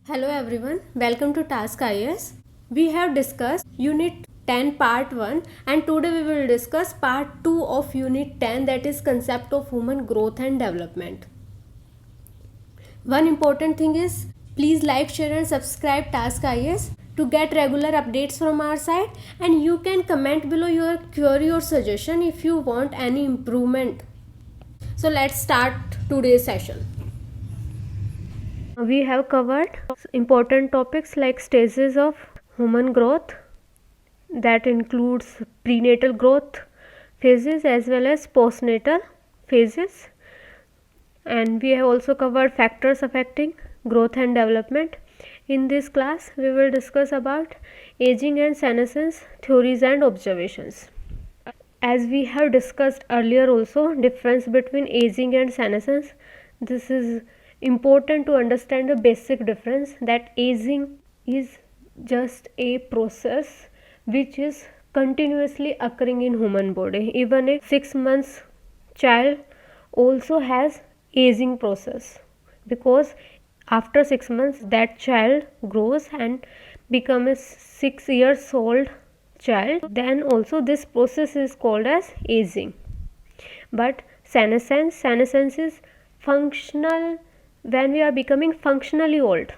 Hello everyone, welcome to Task IAS. We have discussed Unit 10 Part 1 and today we will discuss Part 2 of Unit 10, that is Concept of Human Growth and Development. One important thing is please like, share and subscribe Task IAS to get regular updates from our side, and you can comment below your query or suggestion if you want any improvement. So let's start today's session. We have covered important topics like stages of human growth, that includes prenatal growth phases as well as postnatal phases, and we have also covered factors affecting growth and development. In this class we will discuss about aging and senescence theories and observations. As we have discussed earlier also, difference between aging and senescence, this is important to understand the basic difference, that aging is just a process which is continuously occurring in human body. Even a 6 months child also has aging process, because after 6 months that child grows and becomes a 6 years old child, then also this process is called as aging. But senescence is functional, when we are becoming functionally old.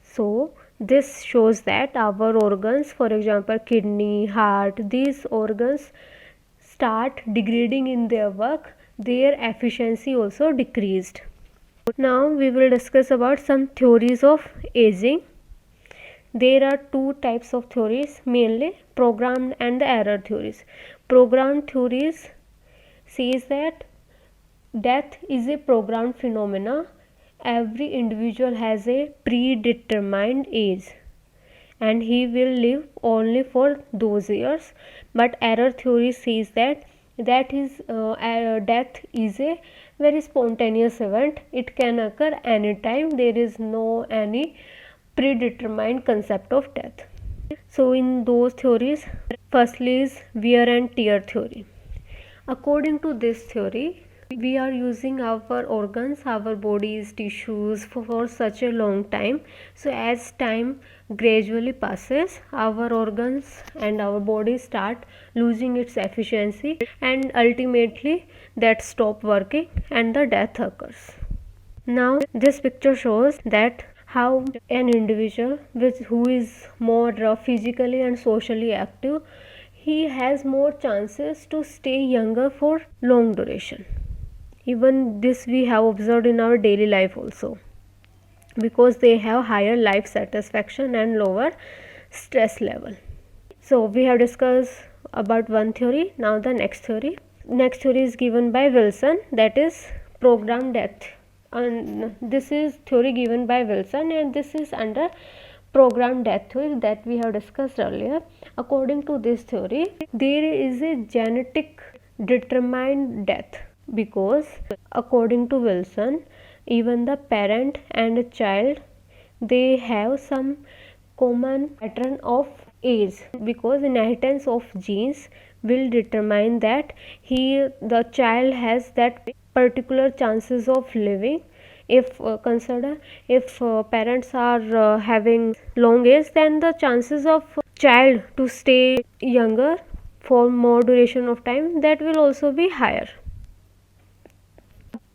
So this shows that our organs, for example kidney, heart, these organs start degrading in their work, their efficiency also decreased. Now we will discuss about some theories of aging. There are two types of theories mainly, programmed and the error theories. Programmed theories says that death is a programmed phenomena. Every individual has a predetermined age and he will live only for those years. But error theory says that death is a very spontaneous event. It can occur anytime. There is no any predetermined concept of death. So in those theories, firstly is wear and tear theory. According to this theory, we are using our organs, our bodies, tissues for such a long time. So as time gradually passes, our organs and our body start losing its efficiency and ultimately that stop working and the death occurs. Now this picture shows that how an individual who is more physically and socially active, he has more chances to stay younger for long duration. Even this we have observed in our daily life also, because they have higher life satisfaction and lower stress level. So we have discussed about one theory. Now the next theory. Next theory is given by Wilson, that is programmed death. And this is theory given by Wilson, and this is under programmed death theory that we have discussed earlier. According to this theory, there is a genetic determined death, because according to Wilson, even the parent and a child, they have some common pattern of age, because inheritance of genes will determine that the child has that particular chances of living. If parents are having long age, then the chances of child to stay younger for more duration of time, that will also be higher.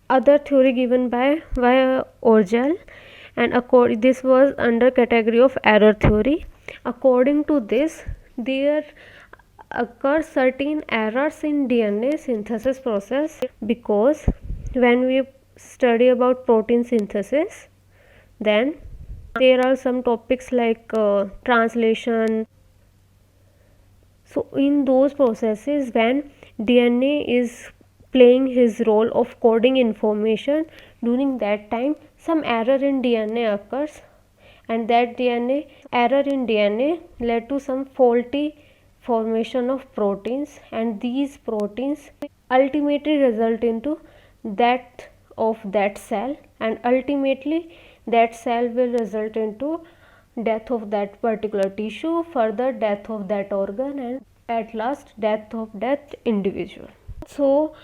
Other theory given by Orgel, and this was under category of error theory. According to this, there occur certain errors in DNA synthesis process, because when we study about protein synthesis, then there are some topics like translation. So in those processes, when DNA is playing his role of coding information, during that time some error in DNA occurs, and that error in DNA led to some faulty formation of proteins, and these proteins ultimately result into death of that cell, and ultimately that cell will result into death of that particular tissue, further death of that organ, and at last death of that individual. So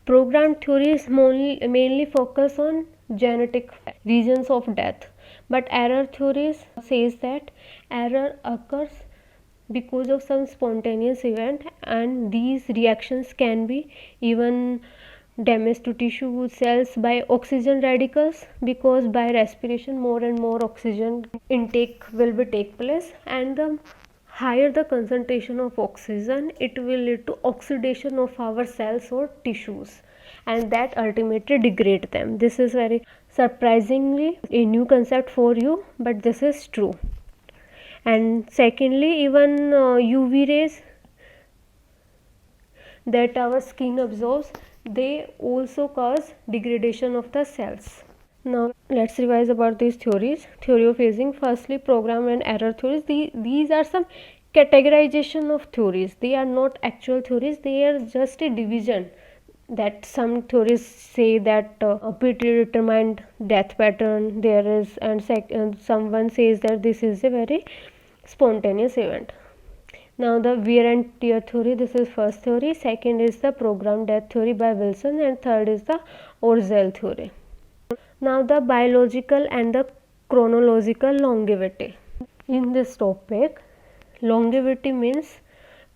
programmed theories mainly focus on genetic reasons of death, But error theories says that error occurs because of some spontaneous event, and these reactions can be even damage to tissue cells by oxygen radicals, because by respiration more and more oxygen intake will be take place, and the higher the concentration of oxygen, it will lead to oxidation of our cells or tissues, and that ultimately degrade them. This is very surprisingly a new concept for you, but this is true. And secondly, even UV rays that our skin absorbs, they also cause degradation of the cells. Now let's revise about these theories. Theory of aging. Firstly, program and error theories. These are some categorization of theories. They are not actual theories, they are just a division. That some theories say that a predetermined death pattern there is, and someone says that this is a very spontaneous event. Now the wear and tear theory, this is first theory. Second is the programmed death theory by Wilson, and third is the Orzel theory. Now the biological and the chronological longevity. In this topic, longevity means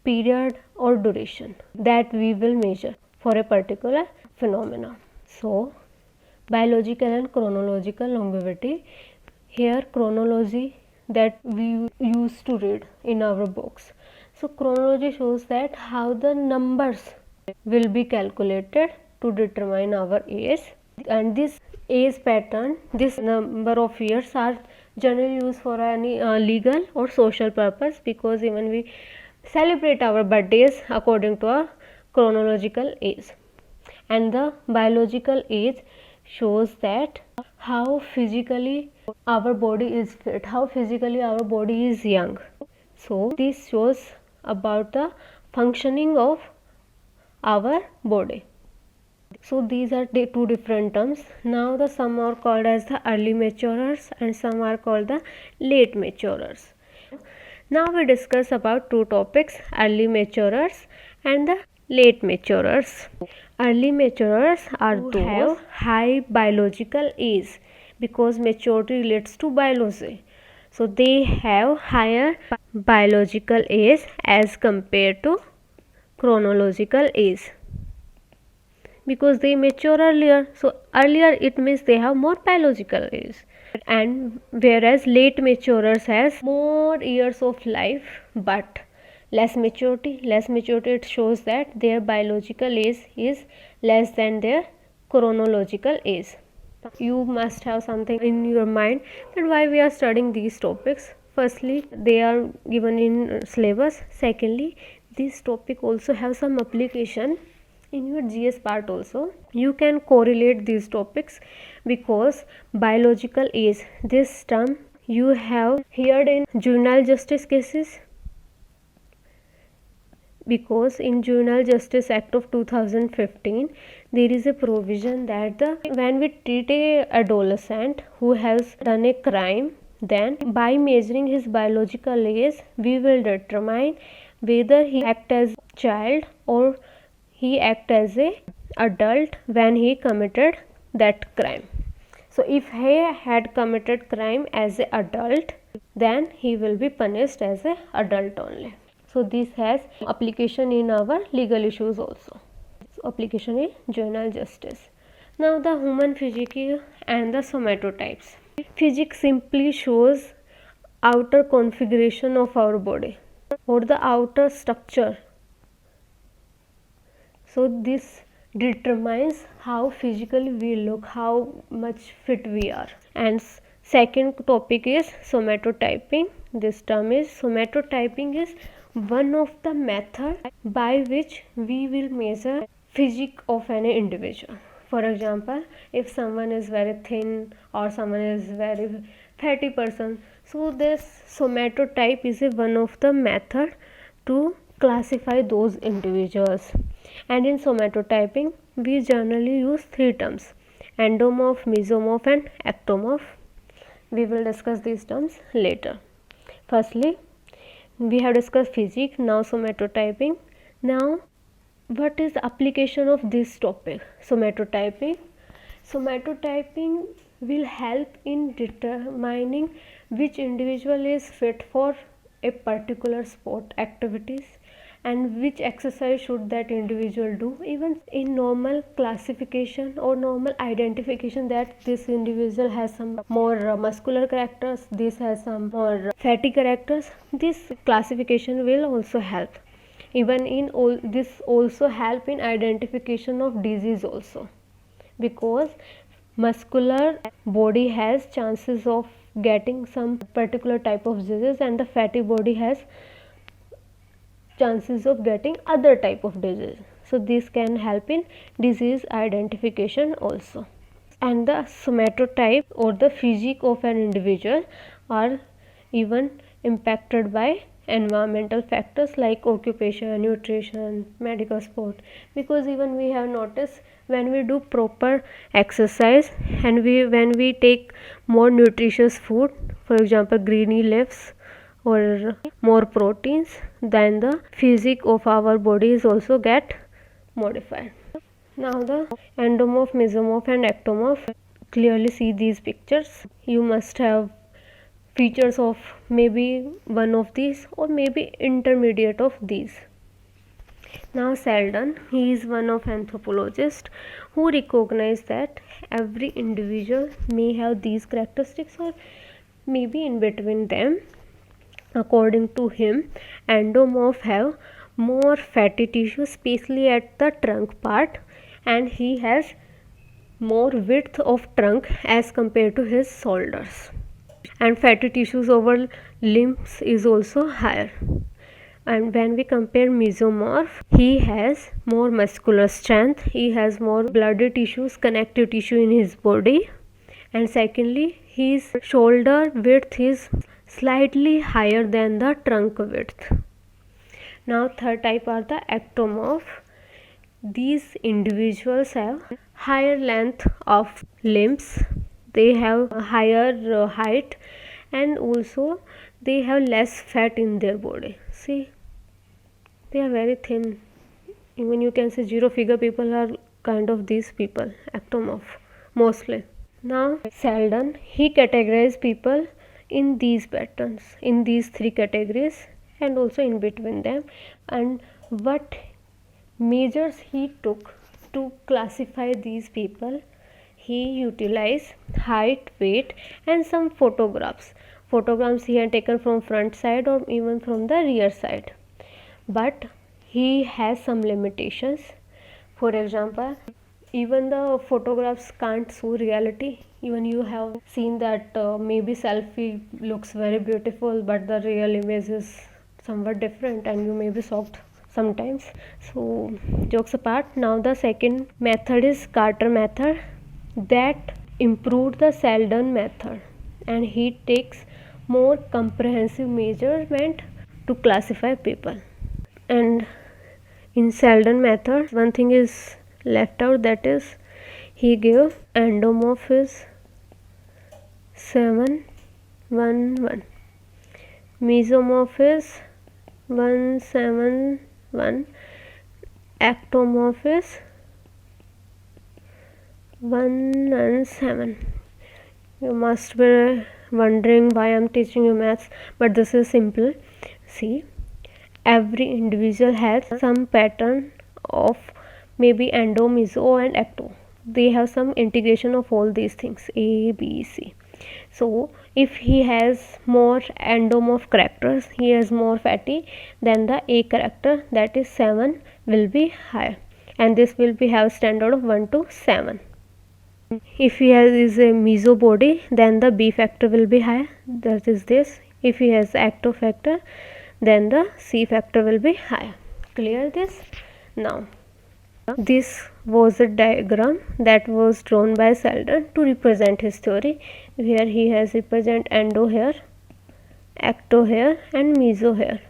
period or duration that we will measure for a particular phenomena. So biological and chronological longevity. Here chronology that we used to read in our books. So chronology shows that how the numbers will be calculated to determine our age, and this age pattern, this number of years are generally used for any legal or social purpose, because even we celebrate our birthdays according to a chronological age. And the biological age shows that how physically our body is fit, how physically our body is young. So this shows about the functioning of our body. So these are the two different terms. Now the some are called as the early maturers and some are called the late maturers. Now we discuss about two topics, early maturers and the late maturers. Early maturers are those who have high biological age, because maturity relates to biology. So they have higher biological age as compared to chronological age, because they mature earlier. So earlier it means they have more biological age, and whereas late maturers has more years of life but less maturity. It shows that their biological age is less than their chronological age. You must have something in your mind that why we are studying these topics. Firstly, they are given in syllabus. Secondly, this topic also have some application in your GS part also. You can correlate these topics, because biological age, this term you have heard in juvenile justice cases, because in Juvenile Justice Act of 2015 there is a provision that when we treat a adolescent who has done a crime, then by measuring his biological age we will determine whether he act as child or he act as a adult when he committed that crime. So if he had committed crime as an adult, then he will be punished as an adult only. So this has application in our legal issues also. So application in juvenile justice. Now the human physique and the somatotypes. Physique simply shows outer configuration of our body or the outer structure. So this determines how physically we look, how much fit we are. And second topic is somatotyping. This term is somatotyping is one of the method by which we will measure physique of any individual. For example, if someone is very thin or someone is very fatty person, so this somatotype is one of the method to classify those individuals. And in somatotyping we generally use three terms: endomorph, mesomorph and ectomorph. We will discuss these terms later. Firstly, we have discussed physique, now somatotyping. Now what is the application of this topic, somatotyping? Somatotyping will help in determining which individual is fit for a particular sport activities and which exercise should that individual do. Even in normal classification or normal identification that this individual has some more muscular characters, this has some more fatty characters, this classification will also help. Even in all this also help in identification of disease also, because muscular body has chances of getting some particular type of disease and the fatty body has chances of getting other type of disease. So this can help in disease identification also. And the somatotype or the physique of an individual are even impacted by environmental factors like occupation, nutrition, medical sport, because even we have noticed when we do proper exercise and when we take more nutritious food, for example greeny leaves or more proteins, then the physique of our body is also get modified. Now the endomorph, mesomorph and ectomorph, clearly see these pictures. You must have features of maybe one of these or maybe intermediate of these. Now Selden, he is one of anthropologists who recognize that every individual may have these characteristics or maybe in between them. According to him, endomorph have more fatty tissue, especially at the trunk part, and he has more width of trunk as compared to his shoulders, and fatty tissues over limbs is also higher. And when we compare mesomorph, he has more muscular strength, he has more bloody tissues, connective tissue in his body, and secondly his shoulder width is slightly higher than the trunk width. Now third type are the ectomorph. These individuals have higher length of limbs, they have higher height, and also they have less fat in their body. See, they are very thin. Even you can say zero figure people are kind of these people, ectomorph mostly. Now Selden, he categorized people in these patterns, in these three categories and also in between them, and what measures he took to classify these people, he utilized height, weight and some photographs he had taken from front side or even from the rear side. But he has some limitations. For example, even the photographs can't show reality. Even you have seen that maybe selfie looks very beautiful but the real image is somewhat different and you may be shocked sometimes. So jokes apart, now the second method is Carter method, that improved the Selden method, and he takes more comprehensive measurement to classify people. And in Selden method one thing is left out, that is he gave endomorph is 711, mesomorph is 171, ectomorph is 117. You must be wondering why I am teaching you maths, but this is simple. See, every individual has some pattern of maybe endo, meso and ecto. They have some integration of all these things, A, B, C. So if he has more endomorph characters, he has more fatty, then the A character, that is 7, will be higher, and this will be have standard of 1 to 7. If he is a meso body, then the B factor will be higher, that is this. If he has ecto factor, then the C factor will be higher. Clear this? Now this was a diagram that was drawn by Selden to represent his theory, where he has represent endo here, ecto here and meso here.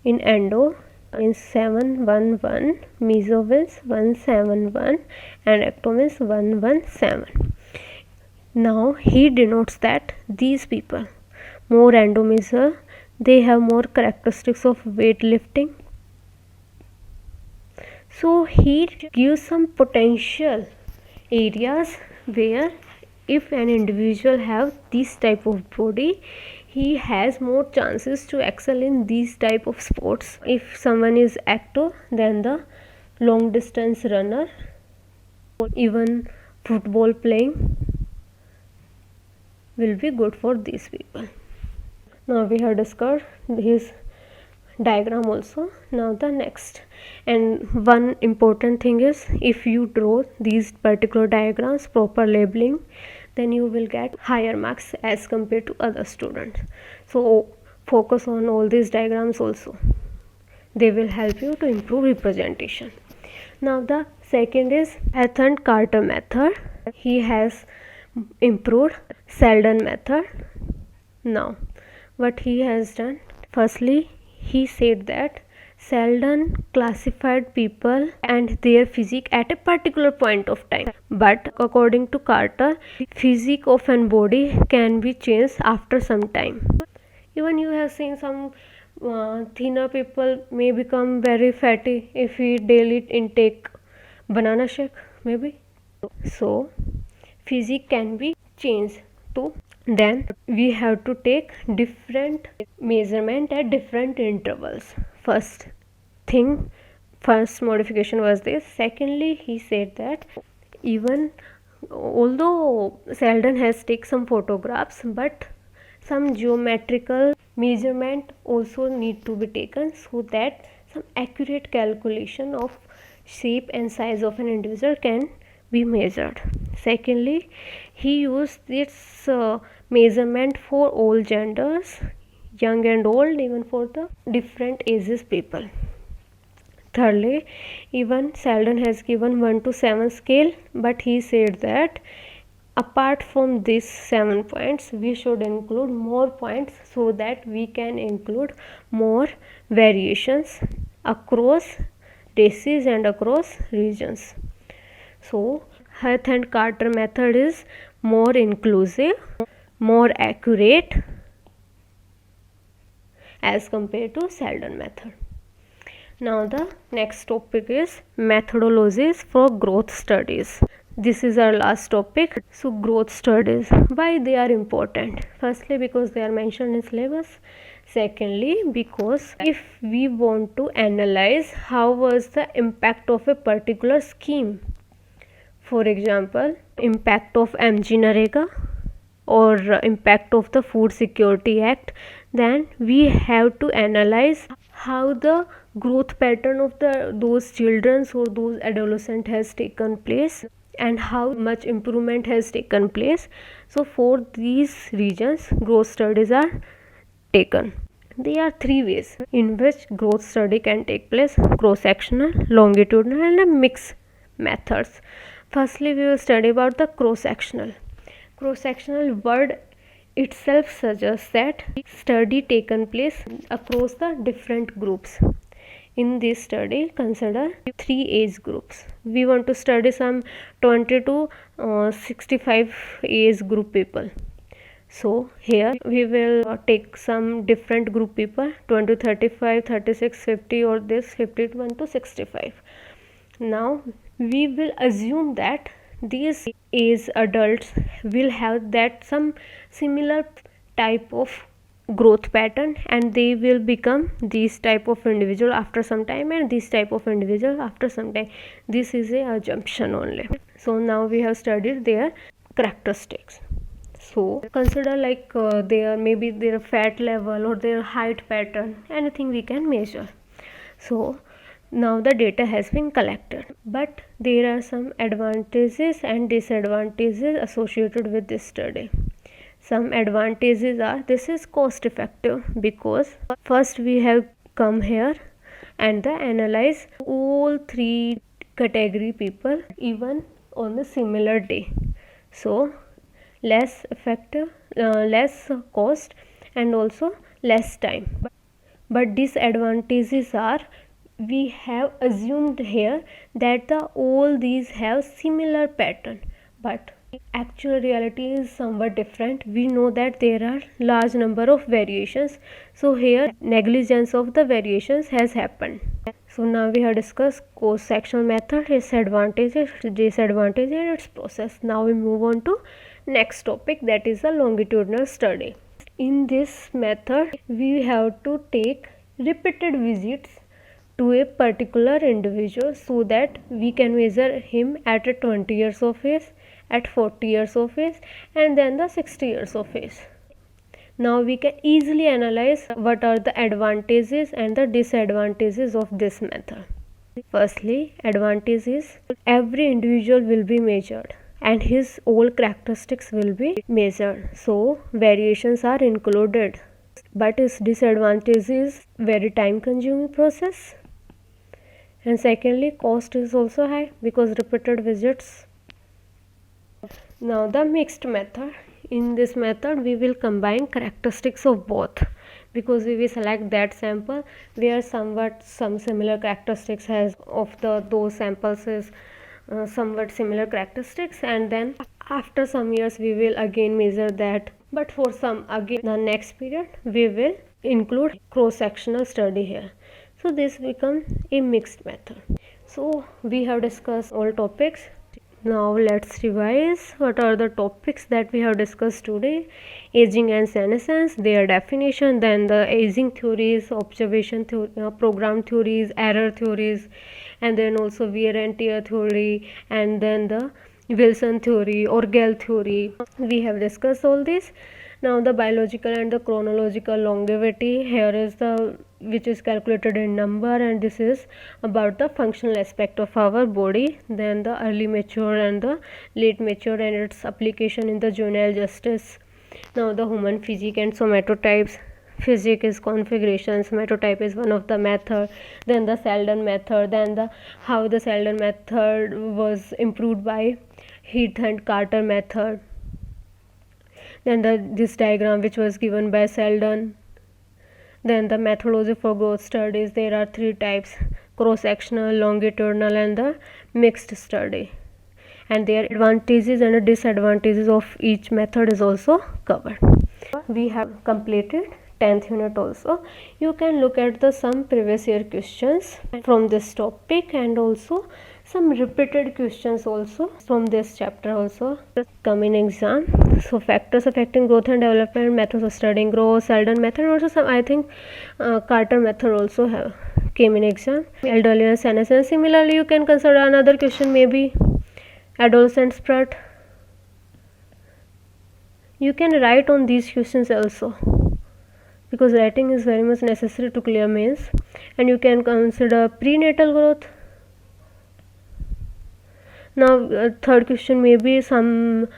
In endo means 711, meso means 171 and ecto means 117. Now he denotes that these people more endomeso, they have more characteristics of weightlifting. So he gives some potential areas where if an individual have this type of body, he has more chances to excel in these type of sports. If someone is active, then the long distance runner, even football playing will be good for these people. Now we have discussed his diagram also. Now the next, and one important thing is, if you draw these particular diagrams, proper labeling, then you will get higher marks as compared to other students. So focus on all these diagrams also, they will help you to improve representation. Now the second is Ethan Carter method. He has improved Selden method. Now what he has done, firstly he said that Selden classified people and their physique at a particular point of time, but according to Carter, physique of an body can be changed after some time. Even you have seen some thinner people may become very fatty if we daily intake banana shake maybe. So physique can be changed too. Then we have to take different measurement at different intervals. First modification was this. Secondly, he said that even although Selden has taken some photographs, but some geometrical measurement also need to be taken, so that some accurate calculation of shape and size of an individual can be measured. Secondly, he used this measurement for all genders, young and old, even for the different ages people. Thirdly, even Selden has given 1 to 7 scale, but he said that apart from these 7 points, we should include more points so that we can include more variations across races and across regions. So Heath and Carter method is more inclusive, more accurate as compared to Selden method. Now the next topic is methodologies for growth studies. This is our last topic. So growth studies, why they are important? Firstly, because they are mentioned in syllabus. Secondly, because if we want to analyze how was the impact of a particular scheme, for example, impact of MG Narega or impact of the Food Security Act, then we have to analyze how the growth pattern of those children or those adolescent has taken place and how much improvement has taken place. So for these regions, growth studies are taken. There are 3 ways in which growth study can take place: cross-sectional, longitudinal and a mixed methods. Firstly, we will study about the cross-sectional. Cross-sectional word itself suggests that study taken place across the different groups. In this study, consider 3 age groups. We want to study some 20 to 65 age group people. So here we will take some different group people, 20, 35, 36, 50 or this 51 to 65. Now we will assume that these age adults will have that some similar type of growth pattern and they will become this type of individual after some time and this type of individual after some time. This is a assumption only. So now we have studied their characteristics. So consider like their fat level or their height pattern, anything we can measure. So now the data has been collected, but there are some advantages and disadvantages associated with this study. Some advantages are, this is cost effective because first we have come here and analyze all 3 category people even on a similar day. So less effective, less cost and also less time. But disadvantages are, we have assumed here that all these have similar pattern, but actual reality is somewhat different. We know that there are large number of variations, so here negligence of the variations has happened. So now we have discussed cross-sectional method, its advantages, disadvantages and its process. Now we move on to next topic, that is the longitudinal study. In this method we have to take repeated visits to a particular individual so that we can measure him at 20 years of age, at 40 years of age and then the 60 years of age. Now we can easily analyze what are the advantages and the disadvantages of this method. Firstly, advantage is every individual will be measured and his all characteristics will be measured, so variations are included. But its disadvantage is very time consuming process, and secondly cost is also high because repeated visits. Now the mixed method. In this method we will combine characteristics of both, because we will select that sample where some similar characteristics has of those samples is somewhat similar characteristics, and then after some years we will again measure that, but for some again the next period we will include cross-sectional study here. So this becomes a mixed method. So we have discussed all topics. Now let's revise what are the topics that we have discussed today. Aging and senescence, their definition, then the aging theories, observation theory, program theories, error theories, and then also wear and tear theory, and then the Wilson theory or Gell theory. We have discussed all this. Now the biological and the chronological longevity, here is the which is calculated in number, and this is about the functional aspect of our body. Then the early mature and the late mature and its application in the juvenile justice. Now the human physique and somatotypes. Physique is configuration, somatotype is one of the method. Then the Selden method, then the how the Selden method was improved by Heath and Carter method. Then this diagram which was given by Selden. Then the methodology for growth studies, there are 3 types: cross-sectional, longitudinal and the mixed study, and their advantages and disadvantages of each method is also covered. We have completed 10th unit also. You can look at the some previous year questions from this topic and also some repeated questions also from this chapter also come in exam. So factors affecting growth and development, methods of studying growth, Selden method, also some I think Carter method also have came in exam. Elderly and senescence, similarly you can consider another question, maybe adolescent spread. You can write on these questions also, because writing is very much necessary to clear mains. And you can consider prenatal growth. Now third question may be some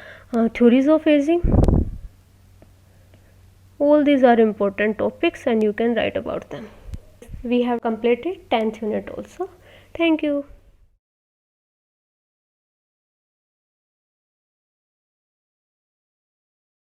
theories of aging. All these are important topics and you can write about them. We have completed 10th unit also. Thank you.